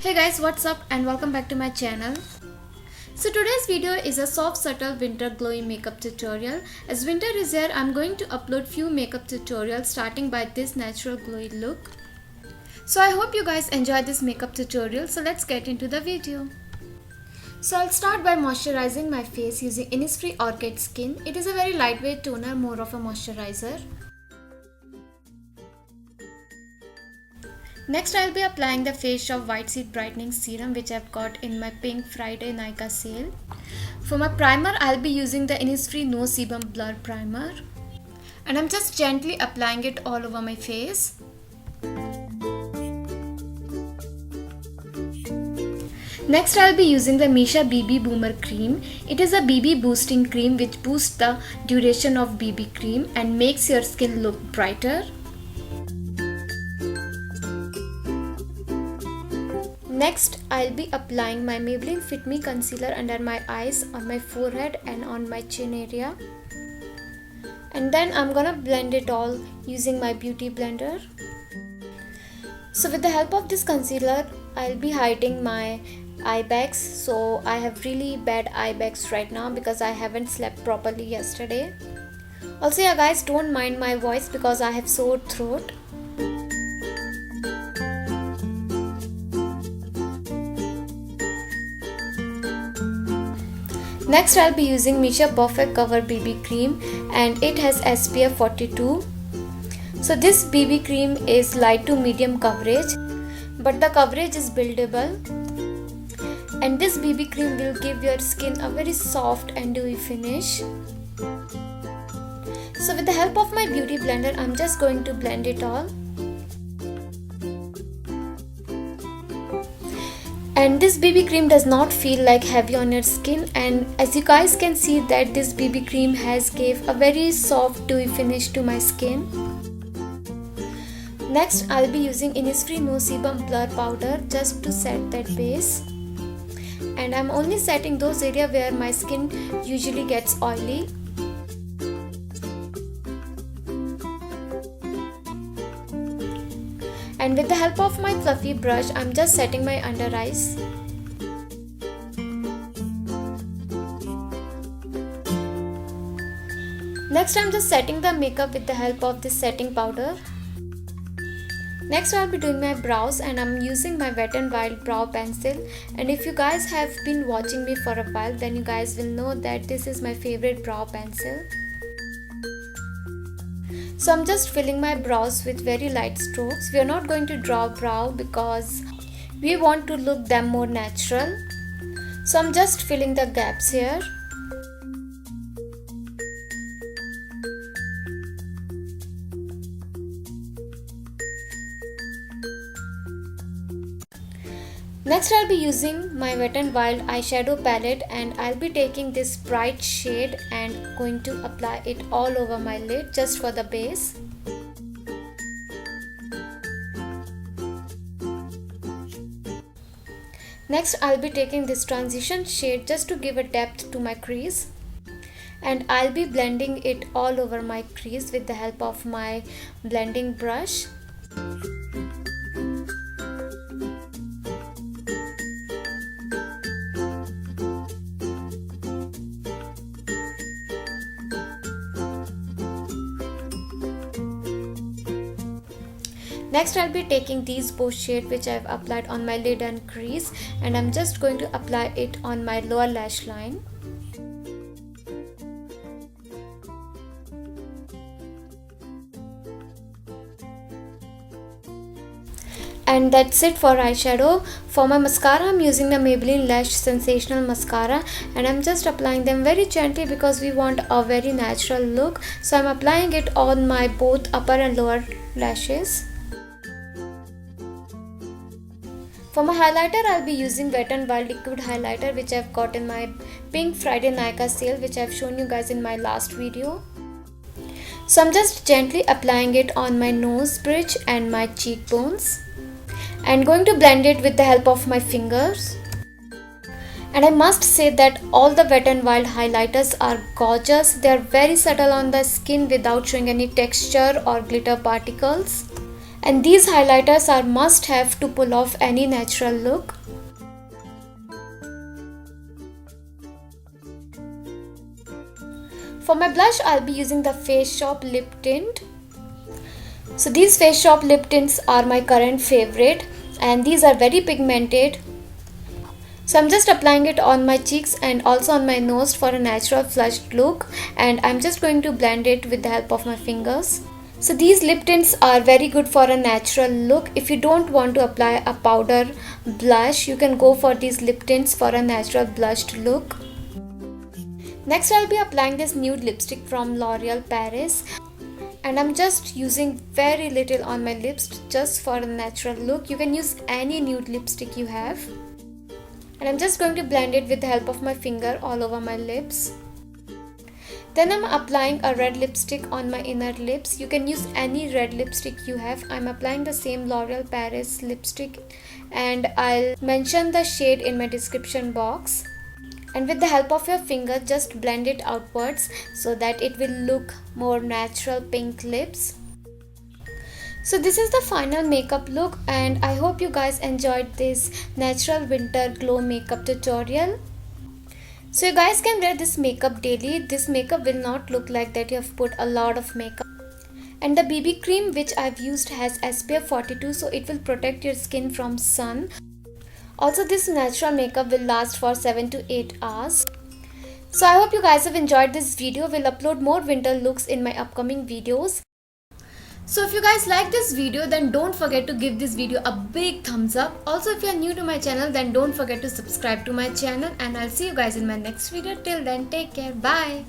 Hey guys, what's up and welcome back to my channel. So today's video is a soft subtle winter glowing makeup tutorial. As winter is here, I'm going to upload few makeup tutorials starting by this natural glowy look. So I hope you guys enjoy this makeup tutorial, so let's get into the video. So I'll start by moisturizing my face using Innisfree Orchid Skin. It is a very lightweight toner, more of a moisturizer. Next, I'll be applying the faceshop White Seed Brightening Serum which I've got in my Pink Friday Nika sale. For my primer, I'll be using the Innisfree No Sebum Blur Primer. And I'm just gently applying it all over my face. Next, I'll be using the Missha BB Boomer cream. It is a BB boosting cream which boosts the duration of BB cream and makes your skin look brighter. Next, I'll be applying my Maybelline Fit Me concealer under my eyes, on my forehead and on my chin area. And then I'm gonna blend it all using my beauty blender. So with the help of this concealer, I'll be hiding my eye bags. So I have really bad eye bags right now because I haven't slept properly yesterday. Also, yeah guys, don't mind my voice because I have sore throat. Next, I'll be using Missha Perfect Cover BB Cream and it has SPF 42. So this BB cream is light to medium coverage, but the coverage is buildable. And this BB cream will give your skin a very soft and dewy finish. So with the help of my beauty blender, I'm just going to blend it all. And this BB cream does not feel like heavy on your skin, and as you guys can see that this BB cream has gave a very soft dewy finish to my skin. Next, I'll be using Innisfree No Sebum Blur Powder just to set that base. And I'm only setting those areas where my skin usually gets oily. And with the help of my fluffy brush, I'm just setting my under eyes. Next, I'm just setting the makeup with the help of this setting powder. Next, I'll be doing my brows and I'm using my Wet n Wild brow pencil. And if you guys have been watching me for a while, then you guys will know that this is my favorite brow pencil. So I'm just filling my brows with very light strokes. We are not going to draw brow because we want to look them more natural. So I'm just filling the gaps here. Next, I'll be using my Wet n Wild eyeshadow palette and I'll be taking this bright shade and going to apply it all over my lid just for the base. Next, I'll be taking this transition shade just to give a depth to my crease. And I'll be blending it all over my crease with the help of my blending brush. Next, I'll be taking these both shades which I've applied on my lid and crease, and I'm just going to apply it on my lower lash line. And that's it for eyeshadow. For my mascara, I'm using the Maybelline Lash Sensational Mascara and I'm just applying them very gently because we want a very natural look. So I'm applying it on my both upper and lower lashes. For my highlighter, I'll be using Wet n Wild liquid highlighter which I've got in my Pink Friday Nika sale which I've shown you guys in my last video. So I'm just gently applying it on my nose bridge and my cheekbones and going to blend it with the help of my fingers. And I must say that all the Wet n Wild highlighters are gorgeous. They are very subtle on the skin without showing any texture or glitter particles. And these highlighters are must have to pull off any natural look. For my blush, I'll be using the faceshop lip tint. So these faceshop lip tints are my current favorite, and these are very pigmented. So I'm just applying it on my cheeks and also on my nose for a natural flushed look, and I'm just going to blend it with the help of my fingers. So these lip tints are very good for a natural look. If you don't want to apply a powder blush, you can go for these lip tints for a natural blushed look. Next, I'll be applying this nude lipstick from L'Oreal Paris, and I'm just using very little on my lips just for a natural look. You can use any nude lipstick you have. And I'm just going to blend it with the help of my finger all over my lips. Then I'm applying a red lipstick on my inner lips. You can use any red lipstick you have. I'm applying the same L'Oreal Paris lipstick, and I'll mention the shade in my description box. And with the help of your finger, just blend it outwards so that it will look more natural pink lips. So this is the final makeup look, and I hope you guys enjoyed this natural winter glow makeup tutorial. So you guys can wear this makeup daily. This makeup will not look like that you have put a lot of makeup. And the BB cream which I've used has SPF 42, so it will protect your skin from sun. Also, this natural makeup will last for 7 to 8 hours. So I hope you guys have enjoyed this video. We'll upload more winter looks in my upcoming videos. So if you guys like this video, then don't forget to give this video a big thumbs up. Also, if you are new to my channel, then don't forget to subscribe to my channel, and I'll see you guys in my next video. Till then, take care. Bye.